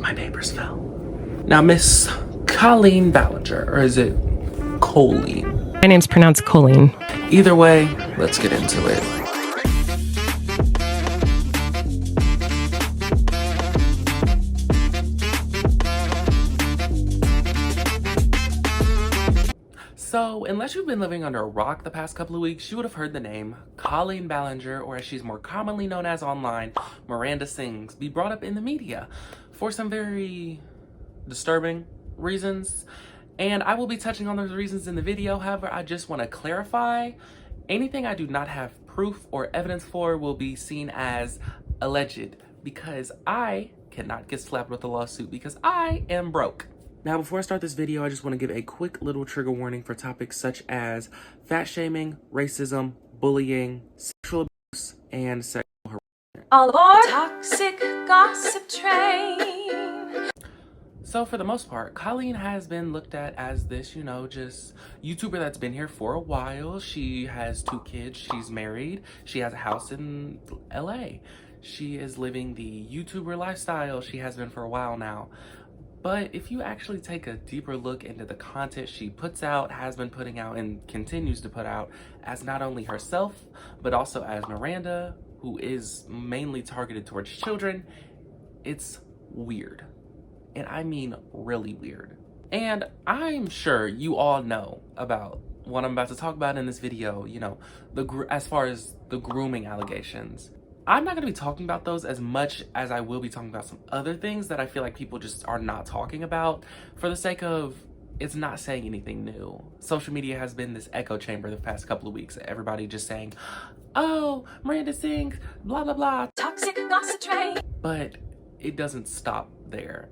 my neighbors fell. Now, Miss Colleen Ballinger, or is it Colleen? My name's pronounced Colleen. Either way, let's get into it. So, unless you've been living under a rock the past couple of weeks, you would have heard the name Colleen Ballinger, or as she's more commonly known as online, Miranda Sings, be brought up in the media for some very disturbing reasons. And I will be touching on those reasons in the video. However, I just want to clarify, anything I do not have proof or evidence for will be seen as alleged, because I cannot get slapped with a lawsuit because I am broke. Now, before I start this video, I just want to give a quick little trigger warning for topics such as fat shaming, racism, bullying, sexual abuse, and sexual harassment. All aboard toxic gossip train. So for the most part, Colleen has been looked at as this, just YouTuber that's been here for a while. She has 2 kids, she's married, she has a house in LA. She is living the YouTuber lifestyle. She has been for a while now. But if you actually take a deeper look into the content she puts out, has been putting out, and continues to put out as not only herself, but also as Miranda, who is mainly targeted towards children, it's weird. And I mean really weird. And I'm sure you all know about what I'm about to talk about in this video, as far as the grooming allegations. I'm not going to be talking about those as much as I will be talking about some other things that I feel like people just are not talking about for the sake of it's not saying anything new. Social media has been this echo chamber the past couple of weeks. Everybody just saying, oh, Miranda Sings, blah, blah, blah. Toxic gossip train. But it doesn't stop there.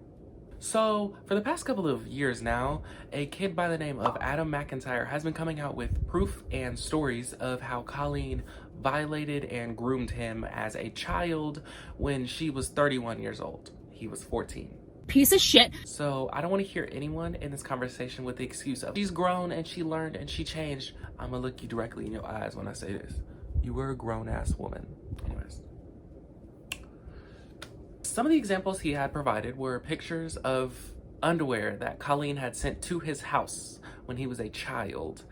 So, for the past couple of years now, a kid by the name of Adam McIntyre has been coming out with proof and stories of how Colleen violated and groomed him as a child when she was 31 years old. He was 14. Piece of shit. So, I don't want to hear anyone in this conversation with the excuse of she's grown and she learned and she changed. I'm gonna look you directly in your eyes when I say this. You were a grown-ass woman. Anyways. Some of the examples he had provided were pictures of underwear that Colleen had sent to his house when he was a child.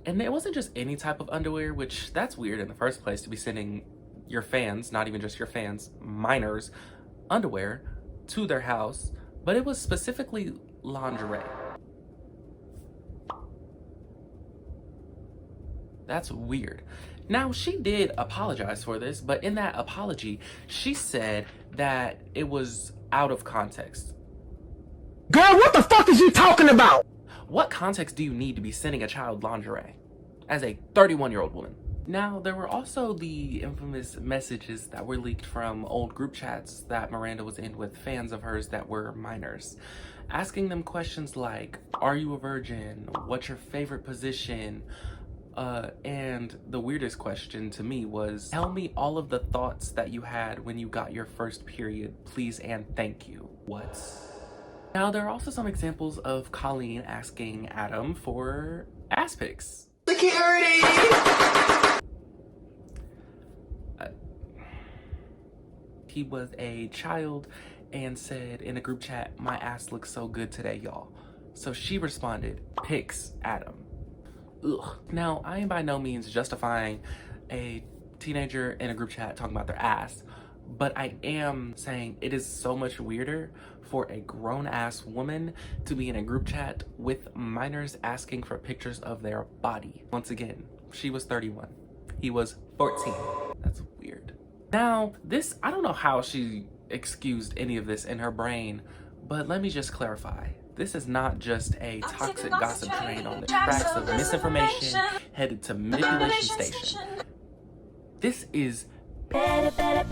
And it wasn't just any type of underwear, which that's weird in the first place to be sending your fans, not even just your fans, minors, underwear to their house, but it was specifically lingerie. That's weird. Now, she did apologize for this, but in that apology, she said that it was out of context. Girl, what the fuck is you talking about? What context do you need to be sending a child lingerie as a 31-year-old woman? Now, there were also the infamous messages that were leaked from old group chats that Miranda was in with fans of hers that were minors, asking them questions like, are you a virgin? What's your favorite position? And the weirdest question to me was, tell me all of the thoughts that you had when you got your first period, please and thank you. What? Now, there are also some examples of Colleen asking Adam for ass pics. Security! He was a child and said in a group chat, my ass looks so good today, y'all. So she responded, pics, Adam. Ugh. Now, I am by no means justifying a teenager in a group chat talking about their ass, but I am saying it is so much weirder for a grown-ass woman to be in a group chat with minors asking for pictures of their body. Once again, she was 31. He was 14. That's weird. Now, this, I don't know how she excused any of this in her brain, but let me just clarify. This is not just a toxic gossip train on the tracks of misinformation headed to manipulation station. This is pedophilia.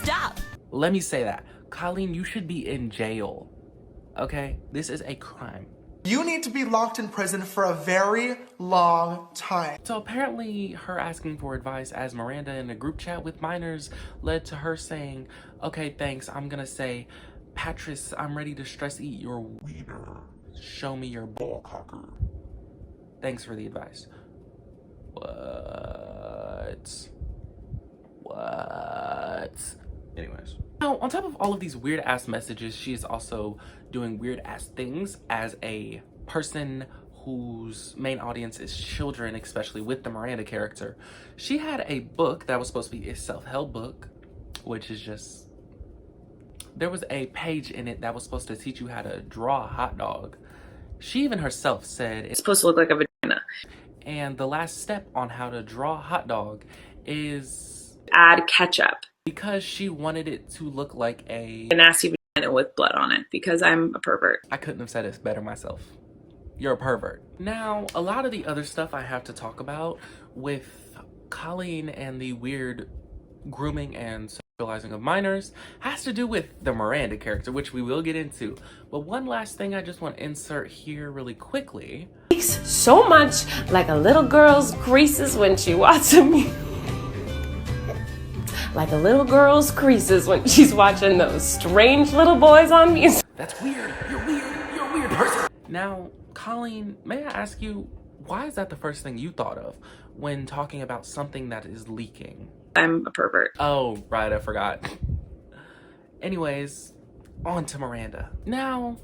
Stop. Let me say that. Colleen, you should be in jail. Okay? This is a crime. You need to be locked in prison for a very long time. So apparently her asking for advice as Miranda in a group chat with minors led to her saying, okay, thanks, I'm gonna say, Patris, I'm ready to stress eat your wiener. Show me your ball cocker. Thanks for the advice. What? Anyways. Now, on top of all of these weird ass messages, she is also doing weird ass things as a person whose main audience is children, especially with the Miranda character. She had a book that was supposed to be a self-help book, which is just... There was a page in it that was supposed to teach you how to draw a hot dog. She even herself said It's supposed to look like a vagina. And the last step on how to draw a hot dog is... Add ketchup. Because she wanted it to look like A nasty vagina with blood on it, because I'm a pervert. I couldn't have said it better myself. You're a pervert. Now, a lot of the other stuff I have to talk about with Colleen and the weird grooming and sexualizing of minors has to do with the Miranda character, which we will get into. But one last thing I just want to insert here really quickly. So much like a little girl's creases when she watching me. Like a little girl's creases when she's watching those strange little boys on music. That's weird. You're weird. You're a weird person. Now, Colleen, may I ask you, why is that the first thing you thought of when talking about something that is leaking? I'm a pervert. Oh, right, I forgot. Anyways, on to Miranda. Now,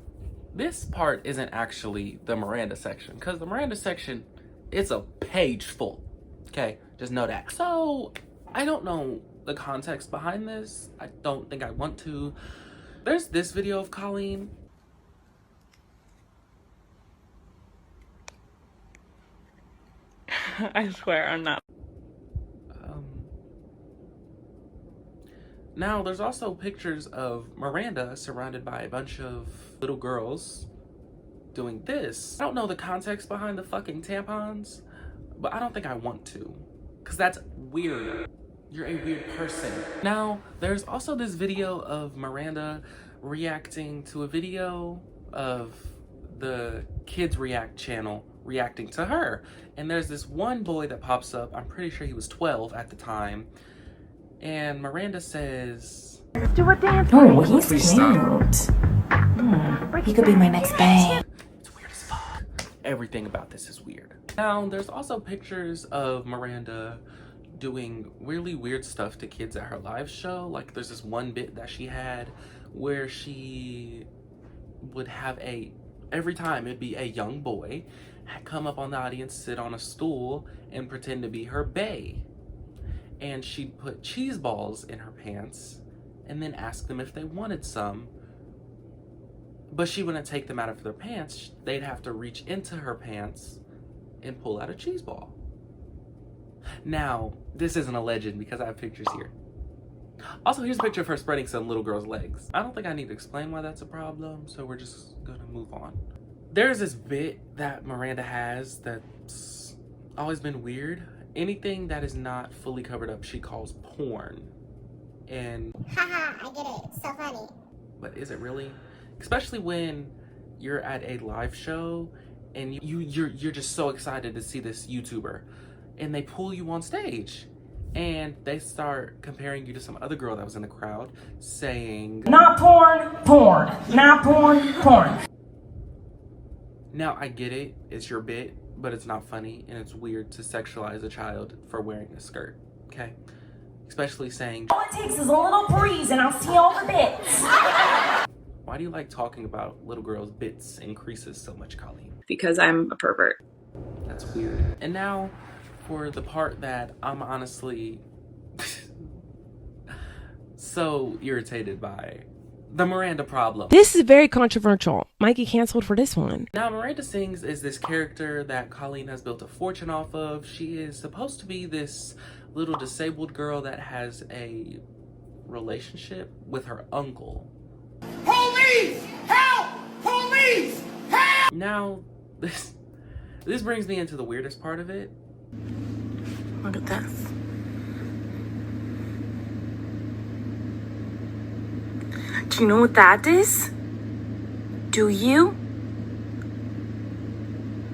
this part isn't actually the Miranda section, because the Miranda section, it's a page full. Okay, just know that. So, I don't know the context behind this. I don't think I want to. There's this video of Colleen. I swear I'm not. Now, there's also pictures of Miranda surrounded by a bunch of little girls doing this. I don't know the context behind the fucking tampons, but I don't think I want to, because that's weird. You're a weird person. Now, there's also this video of Miranda reacting to a video of the Kids React channel reacting to her. And there's this one boy that pops up. I'm pretty sure he was 12 at the time. And Miranda says, Do a dance. Oh, he's cute. He could be my next bae. it's weird as fuck. Everything about this is weird. Now, there's also pictures of Miranda doing really weird stuff to kids at her live show. Like, there's this one bit that she had where she would have every time it'd be a young boy come up on the audience, sit on a stool, and pretend to be her bae. And she'd put cheese balls in her pants and then ask them if they wanted some. But she wouldn't take them out of their pants. They'd have to reach into her pants and pull out a cheese ball. Now, this isn't a legend because I have pictures here. Also, here's a picture of her spreading some little girl's legs. I don't think I need to explain why that's a problem, so we're just gonna move on. There's this bit that Miranda has that's always been weird. Anything that is not fully covered up, she calls porn. And haha, I get it. It's so funny. But is it really? Especially when you're at a live show and you're just so excited to see this YouTuber, and they pull you on stage and they start comparing you to some other girl that was in the crowd, saying, Not porn, porn. Not porn, porn. Now, I get it, it's your bit, but it's not funny, and it's weird to sexualize a child for wearing a skirt, okay? Especially saying, All it takes is a little breeze and I'll see all the bits. why do you like talking about little girls' bits and creases so much, Colleen? Because I'm a pervert. That's weird. And now, for the part that I'm honestly so irritated by. The Miranda problem. This is very controversial. Might get canceled for this one. Now, Miranda Sings is this character that Colleen has built a fortune off of. She is supposed to be this little disabled girl that has a relationship with her uncle. Police! Help! Police! Help! Now, this brings me into the weirdest part of it. Look at this. Do you know what that is? Do you?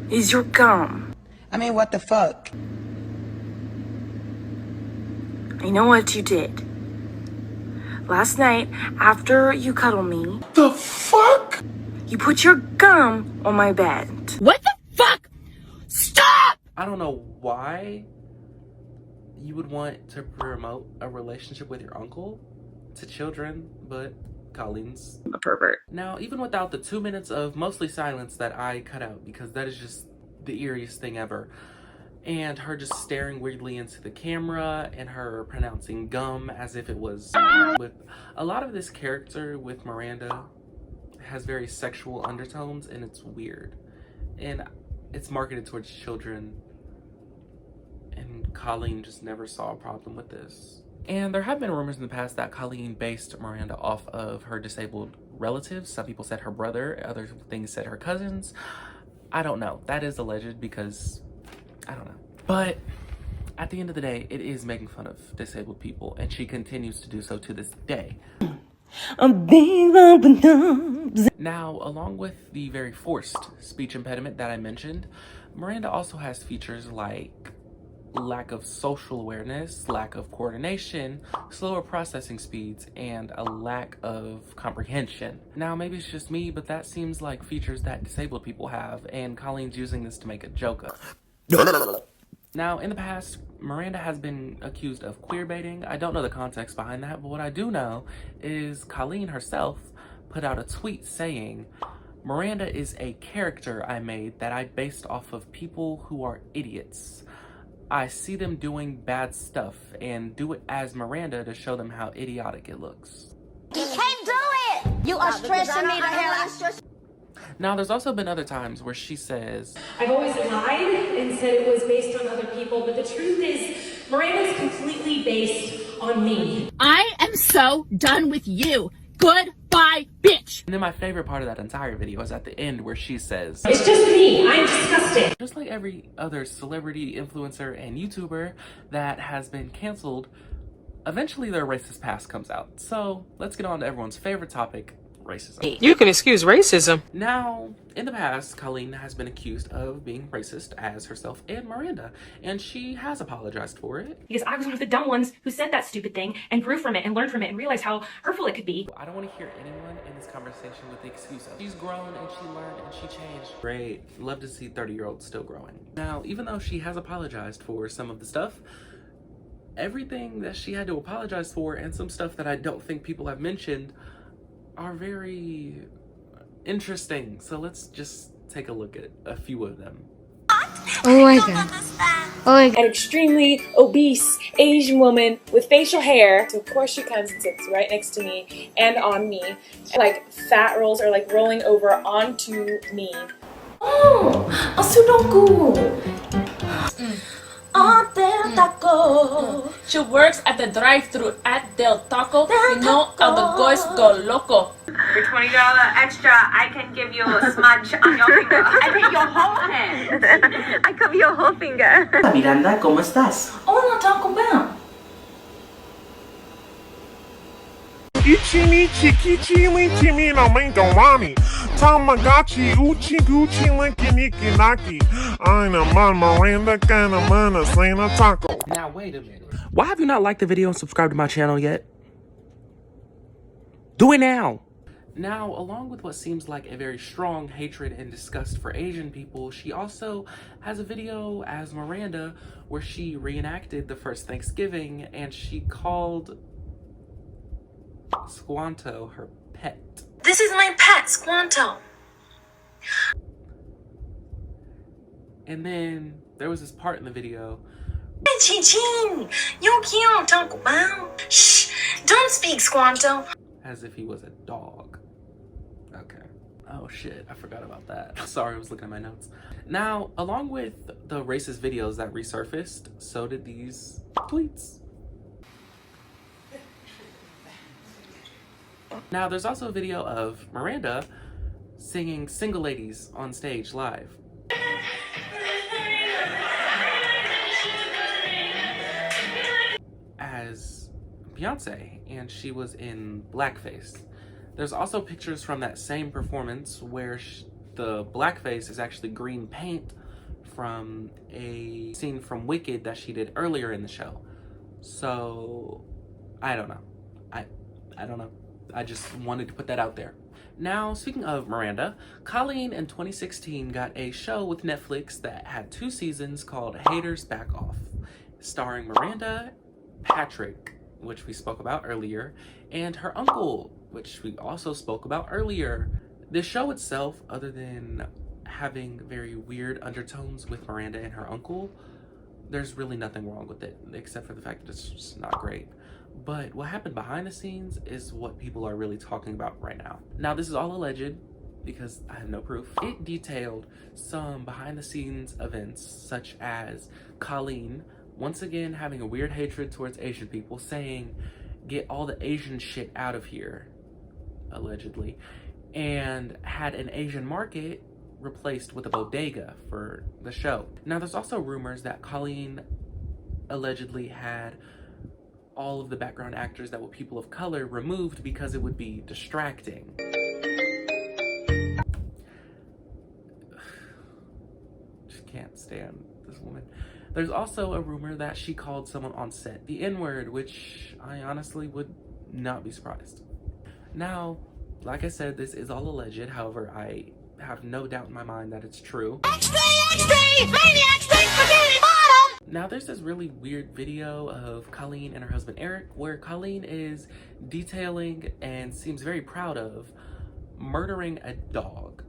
Is your gum. I mean, what the fuck? I know what you did. Last night, after you cuddled me, The fuck? you put your gum on my bed. What the fuck? Stop! I don't know why you would want to promote a relationship with your uncle, to children, but Colleen's a pervert. Now, even without the 2 minutes of mostly silence that I cut out, because that is just the eeriest thing ever, and her just staring weirdly into the camera and her pronouncing gum as if it was with a lot of this character with Miranda has very sexual undertones, and it's weird, and it's marketed towards children, and Colleen just never saw a problem with this. And there have been rumors in the past that Colleen based Miranda off of her disabled relatives. Some people said her brother, other things said her cousins. I don't know. That is alleged because I don't know. But at the end of the day, it is making fun of disabled people, and she continues to do so to this day. Now, along with the very forced speech impediment that I mentioned, Miranda also has features like lack of social awareness, lack of coordination, slower processing speeds, and a lack of comprehension. Now, maybe it's just me, but that seems like features that disabled people have, and Colleen's using this to make a joke of. Now, in the past, Miranda has been accused of queerbaiting. I don't know the context behind that, but what I do know is Colleen herself put out a tweet saying, "Miranda is a character I made that I based off of people who are idiots. I see them doing bad stuff and do it as Miranda to show them how idiotic it looks." You can't do it! You are stressing me the hell out. Now, there's also been other times where she says, I've always lied and said it was based on other people, but the truth is, Miranda's completely based on me. I am so done with you. Goodbye, bitch. and then my favorite part of that entire video is at the end where she says, It's just me. I'm disgusting. just like every other celebrity, influencer, and YouTuber that has been canceled, eventually their racist past comes out. So let's get on to everyone's favorite topic, racism. You can excuse racism. Now, in the past, Colleen has been accused of being racist as herself and Miranda, and she has apologized for it. Because I was one of the dumb ones who said that stupid thing and grew from it and learned from it and realized how hurtful it could be. I don't want to hear anyone in this conversation with the excuse of, she's grown and she learned and she changed. Great. Love to see 30-year-olds still growing. Now, even though she has apologized for some of the stuff, everything that she had to apologize for and some stuff that I don't think people have mentioned are very interesting. So let's just take a look at a few of them. Oh my god. Oh my god. An extremely obese Asian woman with facial hair. So of course she comes and sits right next to me and on me. And like fat rolls are like rolling over onto me. Oh, a Sudoku. Del Taco. She works at the drive-thru at Del Taco. You know how the boys go loco. For $20 extra, I can give you a smudge on your finger. I take your whole hand. I cover your whole finger. Miranda, ¿cómo estás? Hola, Taco Bell. Ichimi chikichi lichimi no mango wami. Tamagotchi uchi gucci linky niki naki. I'm a man Miranda kind of man a Santa taco. Now, wait a minute. Why have you not liked the video and subscribed to my channel yet? Do it now. Now, along with what seems like a very strong hatred and disgust for Asian people, she also has a video as Miranda where she reenacted the first Thanksgiving and she called Squanto her pet. This is my pet, Squanto. And then there was this part in the video. Ching, you're cute, Taco Bell. Shh, don't speak, Squanto. As if he was a dog. Okay. Oh shit, I forgot about that. Sorry, I was looking at my notes. Now, along with the racist videos that resurfaced, so did these tweets. Now, there's also a video of Miranda singing Single Ladies on stage live. As Beyonce, and she was in blackface. There's also pictures from that same performance where the blackface is actually green paint from a scene from Wicked that she did earlier in the show. So, I don't know. I don't know. I just wanted to put that out there. Now, speaking of Miranda, Colleen in 2016 got a show with Netflix that had 2 seasons called Haters Back Off, starring Miranda, Patrick, which we spoke about earlier, and her uncle, which we also spoke about earlier. The show itself, other than having very weird undertones with Miranda and her uncle, there's really nothing wrong with it, except for the fact that it's just not great. But what happened behind the scenes is what people are really talking about right now. Now, this is all alleged because I have no proof. It detailed some behind the scenes events, such as Colleen once again having a weird hatred towards Asian people, saying, "Get all the Asian shit out of here," allegedly, and had an Asian market replaced with a bodega for the show. Now, there's also rumors that Colleen allegedly had all of the background actors that were people of color removed because it would be distracting. Just can't stand this woman. There's also a rumor that she called someone on set the N-word, which I honestly would not be surprised. Now, like I said, this is all alleged. However, I have no doubt in my mind that it's true. Now, there's this really weird video of Colleen and her husband Eric, where Colleen is detailing and seems very proud of murdering a dog.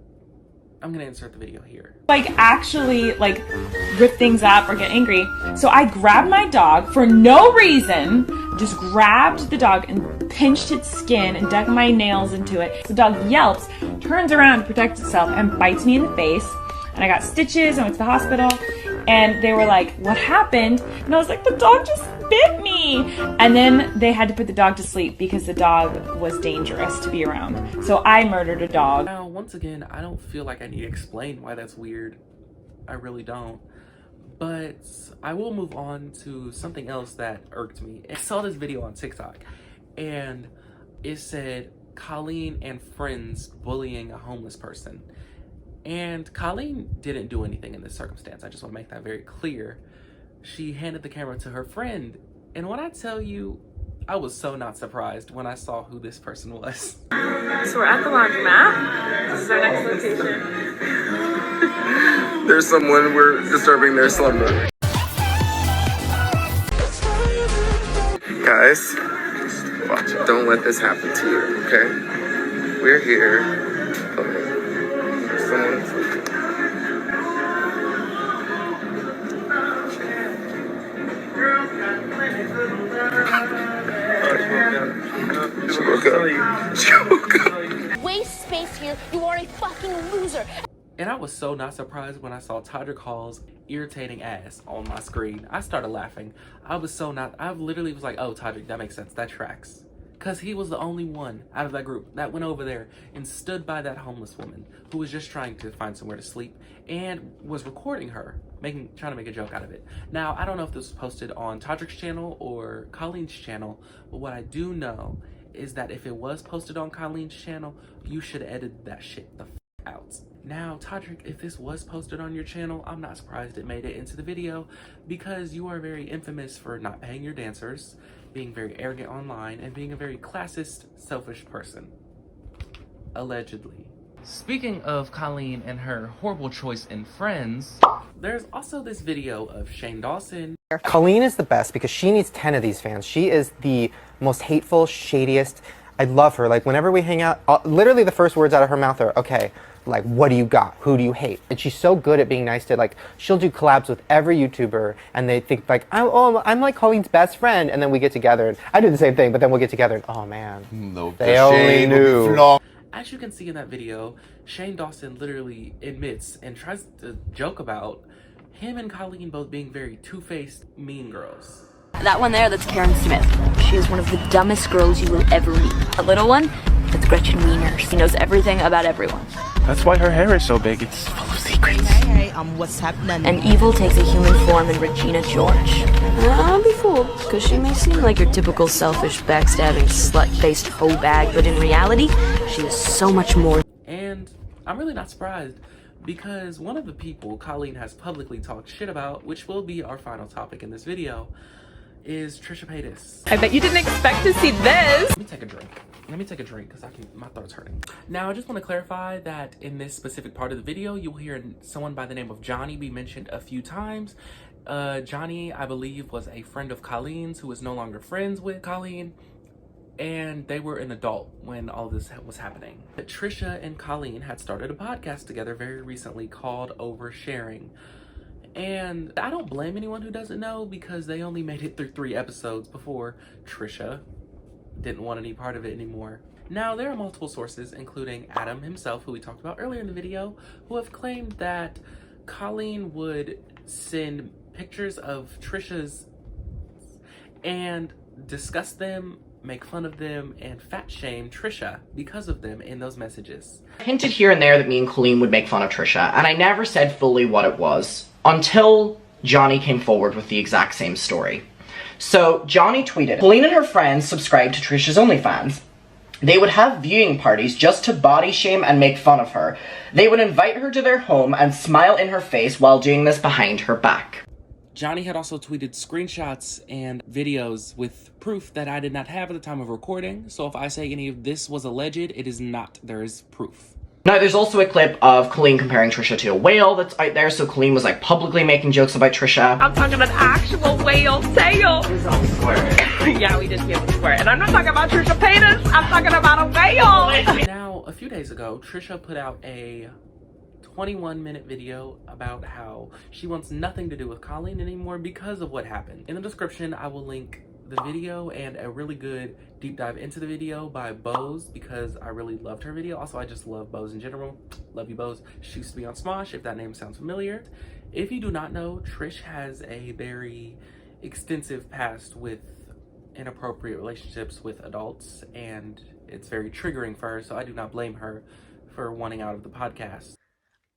I'm gonna insert the video here. Actually rip things up or get angry. So I grabbed my dog for no reason, just grabbed the dog and pinched its skin and dug my nails into it. The dog yelps, turns around to protect itself and bites me in the face. And I got stitches and went to the hospital. And they were like, "What happened?" And I was like, "The dog just bit me." And then they had to put the dog to sleep because the dog was dangerous to be around. So I murdered a dog. Now, once again, I don't feel like I need to explain why that's weird. I really don't. But I will move on to something else that irked me. I saw this video on TikTok, and it said Colleen and friends bullying a homeless person. And Colleen didn't do anything in this circumstance. I just want to make that very clear. She handed the camera to her friend. And when I tell you, I was so not surprised when I saw who this person was. So we're at the laundromat. This is our next location. There's someone, we're disturbing their slumber. Guys, watch it. Don't let this happen to you, okay? We're here. Okay. Someone sleeping. She woke up. She woke up. Waste space here. You are a fucking loser. And I was so not surprised when I saw Todrick Hall's irritating ass on my screen. I started laughing. I literally was like, "Oh, Todrick, that makes sense. That tracks." Because he was the only one out of that group that went over there and stood by that homeless woman who was just trying to find somewhere to sleep and was recording her, trying to make a joke out of it. Now, I don't know if this was posted on Todrick's channel or Colleen's channel, but what I do know is that if it was posted on Colleen's channel, you should edit that shit the f out. Now, Todrick, if this was posted on your channel, I'm not surprised it made it into the video because you are very infamous for not paying your dancers, being very arrogant online, and being a very classist, selfish person. Allegedly. Speaking of Colleen and her horrible choice in friends, there's also this video of Shane Dawson. Colleen is the best because she needs 10 of these fans. She is the most hateful, shadiest. I love her. Like, whenever we hang out, literally the first words out of her mouth are, "Okay, like, what do you got? Who do you hate?" And she's so good at being nice to, like, she'll do collabs with every YouTuber, and they think, like, I'm like Colleen's best friend, and then we get together, and I do the same thing, but then we'll get together, and oh, man, they only knew. As you can see in that video, Shane Dawson literally admits and tries to joke about him and Colleen both being very two-faced mean girls. That one there, that's Karen Smith. She is one of the dumbest girls you will ever meet. A little one, that's Gretchen Wiener. She knows everything about everyone. That's why her hair is so big. It's full of secrets. Hey, what's happening? And evil takes a human form in Regina George. Don't be fooled, because she may seem like your typical selfish, backstabbing, slut-faced hoe bag, but in reality, she is so much more. And I'm really not surprised, because one of the people Colleen has publicly talked shit about, which will be our final topic in this video, is Trisha Paytas. I bet you didn't expect to see this. Let me take a drink because my throat's hurting. Now, I just want to clarify that in this specific part of the video, you'll hear someone by the name of Johnny be mentioned a few times, Johnny, I believe, was a friend of Colleen's who is no longer friends with Colleen, and they were an adult when all this was happening. But Trisha and Colleen had started a podcast together very recently called Oversharing. And I don't blame anyone who doesn't know, because they only made it through 3 episodes before Trisha didn't want any part of it anymore. Now, there are multiple sources, including Adam himself, who we talked about earlier in the video, who have claimed that Colleen would send pictures of Trisha's and discuss them, make fun of them, and fat shame Trisha because of them in those messages. I hinted here and there that me and Colleen would make fun of Trisha, and I never said fully what it was until Johnny came forward with the exact same story. So Johnny tweeted, Colleen and her friends subscribed to Trisha's OnlyFans. They would have viewing parties just to body shame and make fun of her. They would invite her to their home and smile in her face while doing this behind her back. Johnny had also tweeted screenshots and videos with proof that I did not have at the time of recording. So if I say any of this was alleged, it is not. There is proof. Now, there's also a clip of Colleen comparing Trisha to a whale that's out there. So Colleen was like publicly making jokes about Trisha. I'm talking an actual whale tail. Yeah, we did give a swear. And I'm not talking about Trisha Paytas. I'm talking about a whale. Now, a few days ago, Trisha put out a 21-minute video about how she wants nothing to do with Colleen anymore because of what happened. In the description, I will link the video and a really good deep dive into the video by Bozes, because I really loved her video. Also, I just love Bozes in general. Love you, Bozes. She used to be on Smosh, if that name sounds familiar. If you do not know, Trish has a very extensive past with inappropriate relationships with adults, and it's very triggering for her, so I do not blame her for wanting out of the podcast.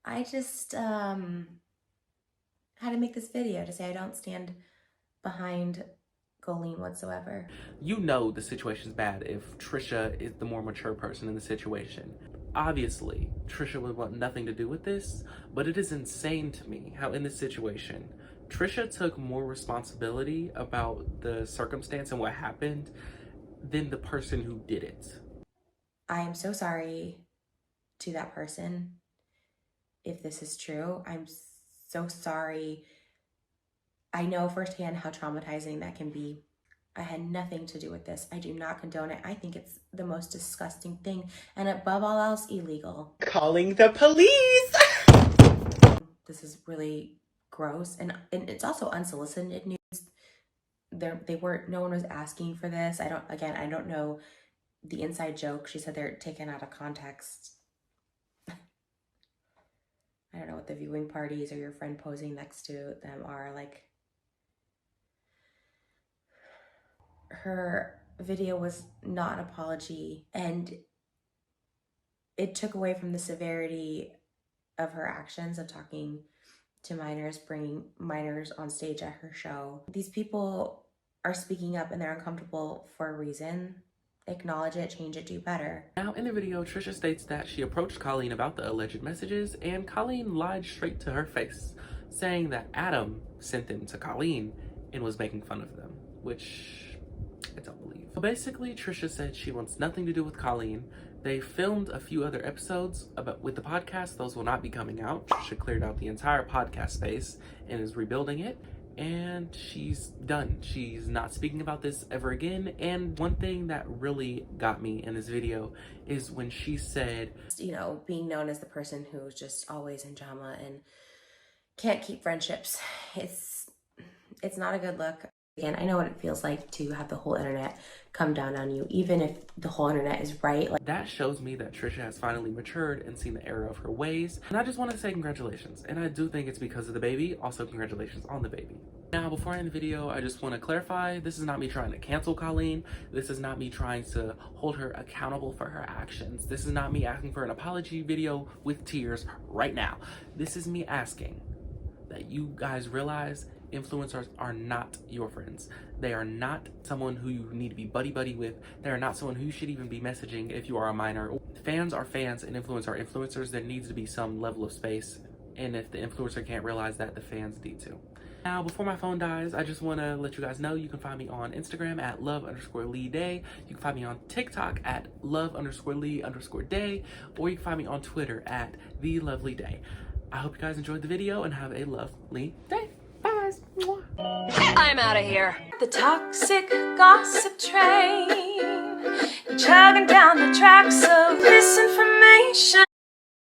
I just had to make this video to say I don't stand behind Colleen whatsoever. You know the situation's bad if Trisha is the more mature person in the situation. Obviously, Trisha would want nothing to do with this, but it is insane to me how in this situation, Trisha took more responsibility about the circumstance and what happened than the person who did it. I am so sorry to that person. If this is true, I'm so sorry. I know firsthand how traumatizing that can be. I had nothing to do with this. I do not condone it. I think it's the most disgusting thing, and above all else, illegal. Calling the police! This is really gross, and it's also unsolicited news. No one was asking for this. I don't know the inside joke. She said they're taken out of context. I don't know what the viewing parties or your friend posing next to them are like. Her video was not an apology, and it took away from the severity of her actions of talking to minors, bringing minors on stage at her show. These people are speaking up and they're uncomfortable for a reason. Acknowledge it, change it, do better. Now in the video, Trisha states that she approached Colleen about the alleged messages, and Colleen lied straight to her face, saying that Adam sent them to Colleen and was making fun of them, which I don't believe. So basically, Trisha said she wants nothing to do with Colleen. They filmed a few other episodes with the podcast. Those will not be coming out. Trisha cleared out the entire podcast space and is rebuilding it. And she's done. She's not speaking about this ever again. And one thing that really got me in this video is when she said, you know, being known as the person who's just always in drama and can't keep friendships. It's not a good look. Again, I know what it feels like to have the whole internet come down on you, even if the whole internet is right. That shows me that Trisha has finally matured and seen the error of her ways. And I just want to say congratulations. And I do think it's because of the baby. Also, congratulations on the baby. Now, before I end the video, I just want to clarify, this is not me trying to cancel Colleen. This is not me trying to hold her accountable for her actions. This is not me asking for an apology video with tears right now. This is me asking that you guys realize influencers are not your friends. They are not someone who you need to be buddy-buddy with. They are not someone who you should even be messaging if you are a minor. Fans are fans and influencers are influencers. There needs to be some level of space. And if the influencer can't realize that, the fans need to. Now, before my phone dies, I just want to let you guys know you can find me on Instagram at love_Lee_day. You can find me on TikTok at love_Lee_day. Or you can find me on Twitter at TheLovelyDay. I hope you guys enjoyed the video and have a lovely day. Bye, guys. I'm out of here. The toxic gossip train, chugging down the tracks